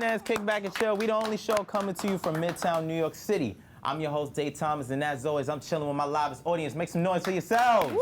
tuning in as Kickback N Chill. We the only show coming to you from Midtown, New York City. I'm your host, Day Thomas, and as always, I'm chilling with my livest audience. Make some noise for yourselves. Woo!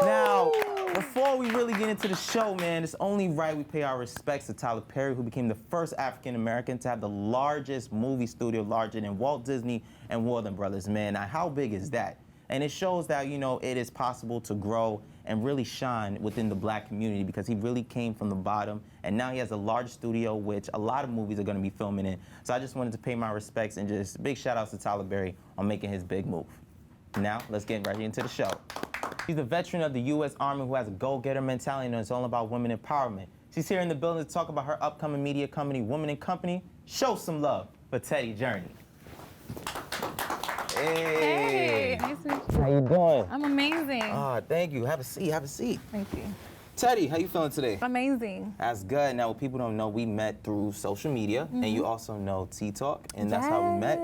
Now, before we really get into the show, man, it's only right we pay our respects to Tyler Perry, who became the first African-American to have the largest movie studio, larger than Walt Disney and Warner Brothers, man. Now, how big is that? And it shows that, you know, it is possible to grow and really shine within the black community because he really came from the bottom. And now he has a large studio, which a lot of movies are going to be filming in. So I just wanted to pay my respects and just big shout outs to Tyler Perry on making his big move. Now, let's get right into the show. She's a veteran of the U.S. Army who has a go-getter mentality and it's all about women empowerment. She's here in the building to talk about her upcoming media company, Women and Company. Show some love for Theddy Journey. Hey, nice to meet you. How you doing? I'm amazing. Thank you. Have a seat, have a seat. Thank you. Teddy, how you feeling today? Amazing. That's good. Now, what people don't know, we met through social media, and you also know T-Talk, and that's how we met.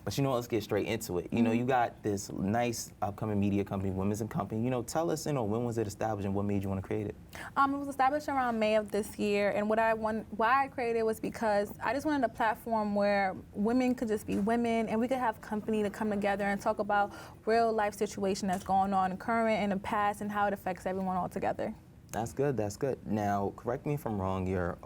But you know what, let's get straight into it. You know, you got this nice upcoming media company, Women's and Company. You know, tell us, you know, when was it established and what made you want to create it? It was established around May of this year, and why I created it was because I just wanted a platform where women could just be women, and we could have company to come together and talk about real life situation that's going on, current and the past, and how it affects everyone all together. That's good, that's good. Now, correct me if I'm wrong, you're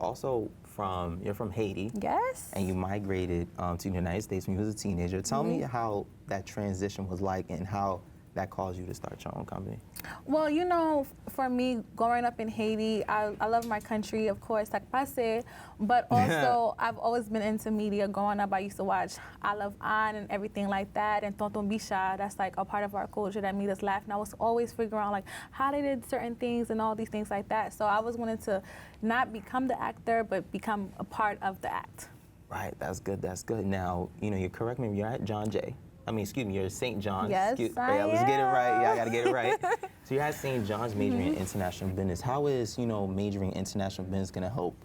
from Haiti. Yes. And you migrated to the United States when you was a teenager. Tell me how that transition was like and how that caused you to start your own company. Well, you know, for me, growing up in Haiti, I love my country, of course, like I said, but also I've always been into media. Growing up, I used to watch I Love Anne and everything like that, and Tonton Bicha, that's like a part of our culture that made us laugh. And I was always figuring out like how they did certain things and all these things like that. So I was wanting to not become the actor, but become a part of the act. Right, that's good, that's good. Now, you know, you correct me, you're at John Jay. You're at St. John's. Yes, I am. Let's get it right. Yeah, I gotta get it right. So you're at St. John's majoring in international business. How is, you know, majoring in international business gonna help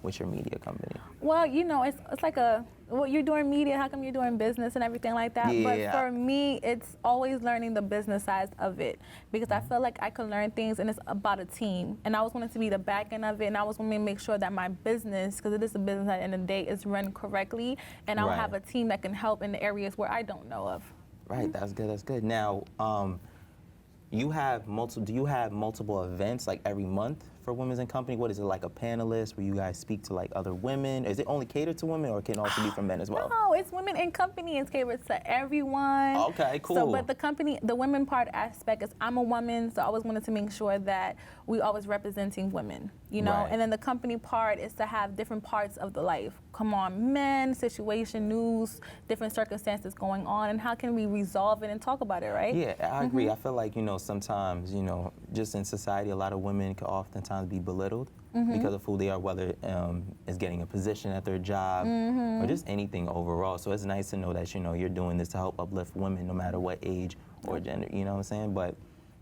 with your media company? Well, you know, it's like you're doing media, how come you're doing business and everything like that? Yeah. But for me, it's always learning the business side of it because I feel like I can learn things and it's about a team. And I was wanting to be the back end of it and I was wanting to make sure that my business, because it is a business at the end of the day, is run correctly and I'll have a team that can help in the areas where I don't know of. Right, that's good, that's good. Now, do you have multiple events like every month for Women's and Company? What is it, like a panelist where you guys speak to like other women? Is it only catered to women or can it also be for men as well? No, it's Women and Company. It's catered to everyone. Okay, cool. So, but the women part aspect is I'm a woman, so I always wanted to make sure that we always representing women, you know? Right. And then the company part is to have different parts of the life. Come on, men, situation, news, different circumstances going on, and how can we resolve it and talk about it, right? Yeah, I agree. I feel like, you know, sometimes, you know, just in society, a lot of women can oftentimes be belittled because of who they are, whether it's getting a position at their job or just anything overall. So it's nice to know that, you know, you're doing this to help uplift women no matter what age or gender, you know what I'm saying? But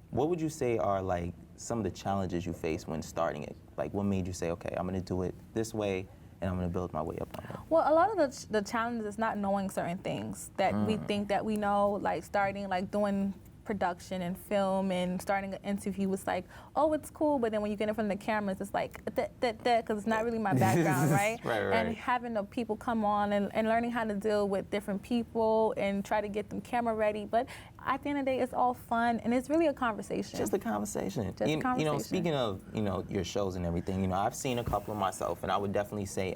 what would you say are like some of the challenges you face when starting it? Like what made you say, okay, I'm gonna do it this way and I'm gonna build my way up on it? Well, a lot of the challenge is not knowing certain things that we think that we know, like starting, like doing production and film and starting an interview was like, oh, it's cool, but then when you get in front of the cameras, it's like, because it's not really my background, right? Right. And having the people come on and learning how to deal with different people and try to get them camera ready. But at the end of the day, it's all fun and it's really a conversation. Just a conversation. Just a conversation. You know, speaking of, you know, your shows and everything, you know, I've seen a couple of myself and I would definitely say,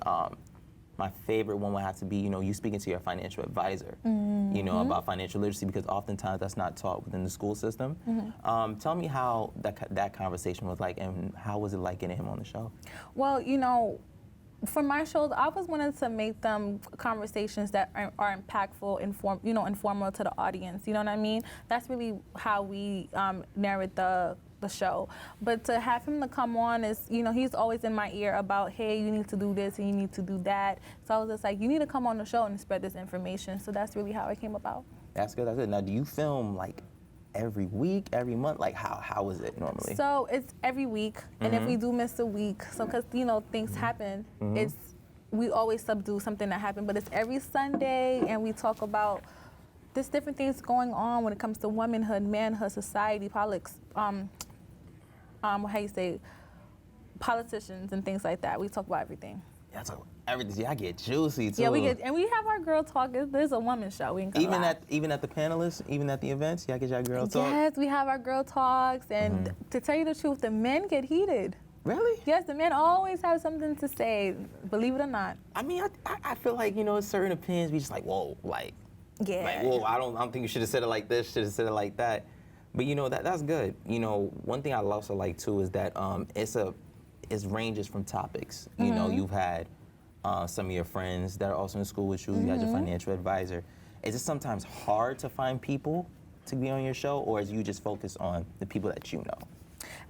my favorite one would have to be, you know, you speaking to your financial advisor, you know, about financial literacy because oftentimes that's not taught within the school system. Tell me how that conversation was like and how was it like getting him on the show? Well, you know, for my shows, I always wanted to make them conversations that are impactful, informal to the audience. You know what I mean? That's really how we narrate the show. But to have him to come on is, you know, he's always in my ear about, hey, you need to do this and you need to do that. So I was just like, you need to come on the show and spread this information. So that's really how it came about. That's good, that's good. Now, do you film like every week, every month? Like how is it normally? So it's every week, and if we do miss a week, so because, you know, things happen, we always subdue something that happened, but it's every Sunday, and we talk about there's different things going on when it comes to womanhood, manhood, society, politics, how you say, politicians and things like that. We talk about everything. Y'all talk everything. Y'all get juicy too. Yeah, we have our girl talk. There's a woman's show. We ain't gonna lie. Even at the panelists, even at the events, y'all get y'all girl talk. Yes, we have our girl talks, and to tell you the truth, the men get heated. Really? Yes, the men always have something to say, believe it or not. I mean, I feel like, you know, certain opinions be just like, whoa, like, whoa, I don't think you should have said it like this, should have said it like that. But you know, that's good. You know, one thing I also like too is that it ranges from topics. You know, you've had some of your friends that are also in school with you. You had your financial advisor. Is it sometimes hard to find people to be on your show, or is you just focus on the people that you know?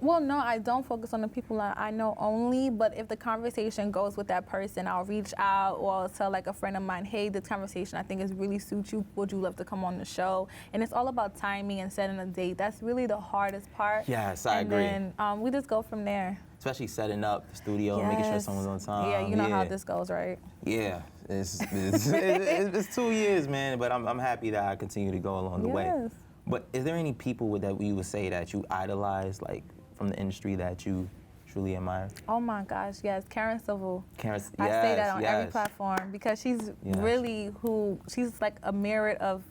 Well, no, I don't focus on the people I know only, but if the conversation goes with that person, I'll reach out or I'll tell like a friend of mine, hey, this conversation I think is really suits you. Would you love to come on the show? And it's all about timing and setting a date. That's really the hardest part. Yes, I agree. And then we just go from there. Especially setting up the studio and making sure someone's on time. Yeah, you know how this goes, right? Yeah, it's 2 years, man, but I'm happy that I continue to go along the way. But is there any people that you would say that you idolize, like from the industry, that you truly admire? Oh my gosh, yes, Karen Civil. I say that on every platform because she's really she's like a mirror of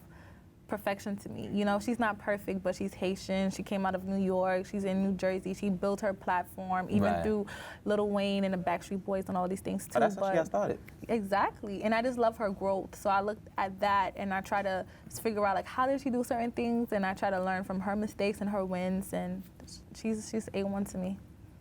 perfection to me. You know, she's not perfect, but she's Haitian. She came out of New York. She's in New Jersey. She built her platform, even through Lil Wayne and the Backstreet Boys and all these things too. Oh, that's how she got started. Exactly, and I just love her growth. So I looked at that and I try to figure out like how did she do certain things, and I try to learn from her mistakes and her wins. And she's A1 to me.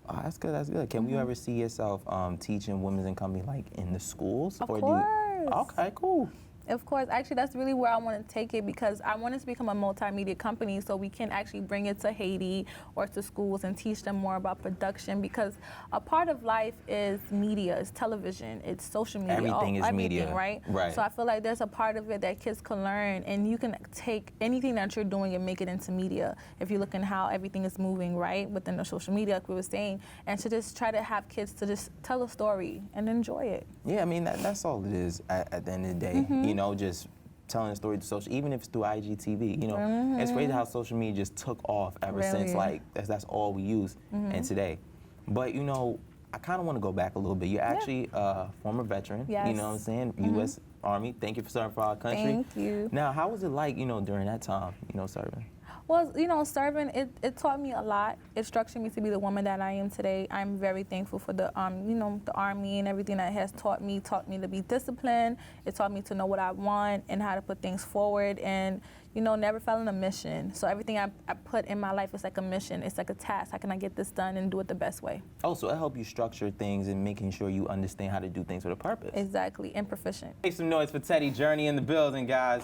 Oh, that's good. That's good. Can you ever see yourself teaching women's and company like in the schools? Of course. Okay, cool. Of course. Actually, that's really where I want to take it because I want us to become a multimedia company so we can actually bring it to Haiti or to schools and teach them more about production because a part of life is media, it's television, it's social media. Everything is media. Right? So I feel like there's a part of it that kids can learn and you can take anything that you're doing and make it into media if you look at how everything is moving, right, within the social media, like we were saying, and to just try to have kids to just tell a story and enjoy it. Yeah, I mean, that's all it is at the end of the day. You know, just telling a story to social, even if it's through IGTV. You know, it's crazy how social media just took off ever since, like, that's all we use and today. But, you know, I kind of want to go back a little bit. You're actually a former veteran, you know what I'm saying, U.S. Army. Thank you for serving for our country. Thank you. Now, how was it like, you know, during that time, you know, serving? Well, you know, serving, it taught me a lot. It structured me to be the woman that I am today. I'm very thankful for the, you know, the Army and everything that it has taught me to be disciplined. It taught me to know what I want and how to put things forward and, you know, never fell in a mission. So everything I put in my life is like a mission. It's like a task. How can I get this done and do it the best way? Oh, so it helped you structure things and making sure you understand how to do things with a purpose. Exactly, and proficient. Make some noise for Theddy Journey in the building, guys.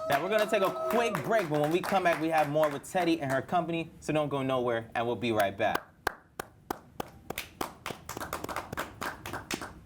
Now, we're going to take a quick break, but when we come back, we have more with Theddy and her company, so don't go nowhere, and we'll be right back.